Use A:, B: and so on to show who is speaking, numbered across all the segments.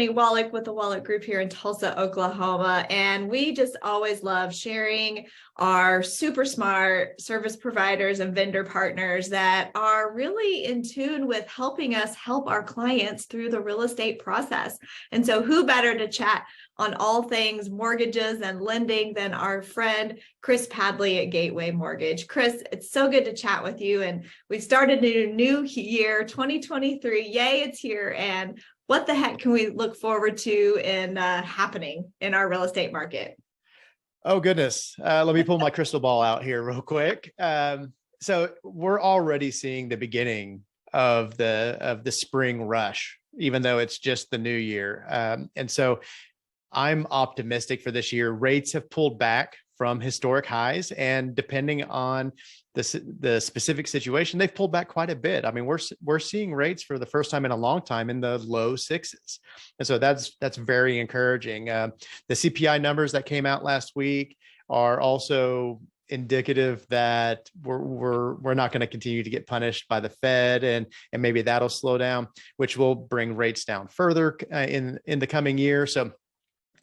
A: Jennie Wolek with the Wolek Group here in Tulsa, Oklahoma. And we just always love sharing our super smart service providers and vendor partners that are really in tune with helping us help our clients through the real estate process. And so who better to chat on all things mortgages and lending than our friend Chris Padley at Gateway Mortgage. Chris, it's so good to chat with you. And we've started a new year, 2023. Yay, it's here. And what the heck can we look forward to in happening in our real estate market?
B: Oh, goodness. Let me pull my crystal ball out here real quick. So we're already seeing the beginning of the spring rush, even though it's just the new year. And so I'm optimistic for this year. Rates have pulled back from historic highs, and depending on the specific situation, they've pulled back quite a bit. I mean, we're seeing rates for the first time in a long time in the low sixes, and so that's very encouraging. The CPI numbers that came out last week are also indicative that we're not going to continue to get punished by the Fed, and maybe that'll slow down, which will bring rates down further in the coming year. So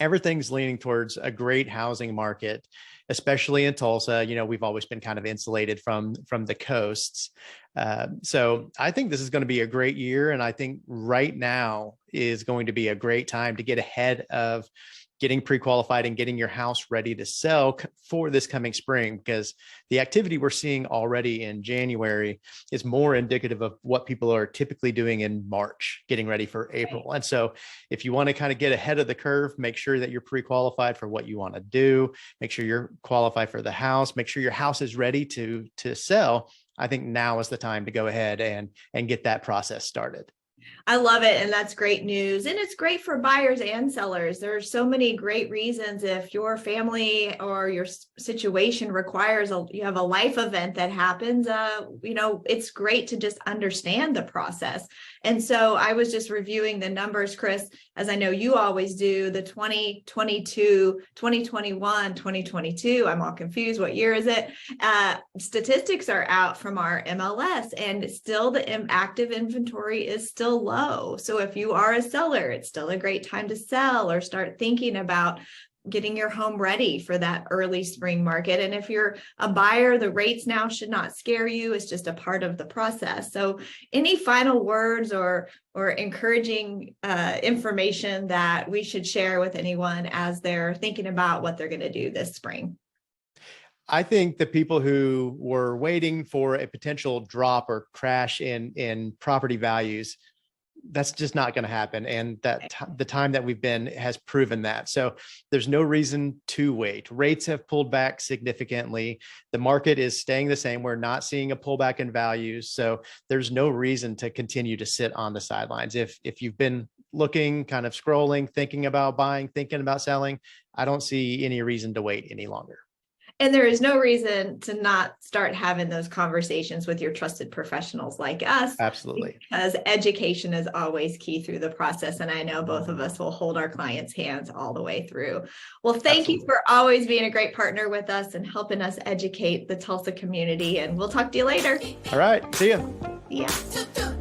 B: everything's leaning towards a great housing market, especially in Tulsa. You know, we've always been kind of insulated from the coasts. So I think this is going to be a great year. And I think right now is going to be a great time to get ahead of getting pre-qualified and getting your house ready to sell for this coming spring, because the activity we're seeing already in January is more indicative of what people are typically doing in March, getting ready for April. And so if you want to kind of get ahead of the curve, make sure that you're pre-qualified for what you want to do, make sure you're qualified for the house, make sure your house is ready to sell. I think now is the time to go ahead and get that process started.
A: I love it. And that's great news. And it's great for buyers and sellers. There are so many great reasons. If your family or your situation requires you have a life event that happens, it's great to just understand the process. And so I was just reviewing the numbers, Chris, as I know you always do, the 2022, 2021, 2022. I'm all confused. What year is it? Statistics are out from our MLS, and still the active inventory is still low. So if you are a seller, it's still a great time to sell or start thinking about getting your home ready for that early spring market. And if you're a buyer, the rates now should not scare you. It's just a part of the process. So any final words or encouraging information that we should share with anyone as they're thinking about what they're going to do this spring?
B: I think the people who were waiting for a potential drop or crash in property values, that's just not going to happen. And that the time that we've been has proven that. So there's no reason to wait. Rates have pulled back significantly. The market is staying the same. We're not seeing a pullback in values. So there's no reason to continue to sit on the sidelines. If you've been looking, kind of scrolling, thinking about buying, thinking about selling, I don't see any reason to wait any longer.
A: And there is no reason to not start having those conversations with your trusted professionals like us.
B: Absolutely.
A: Because education is always key through the process. And I know both of us will hold our clients' hands all the way through. Well, thank you for always being a great partner with us and helping us educate the Tulsa community. And we'll talk to you later.
B: All right. See ya.
A: Yeah.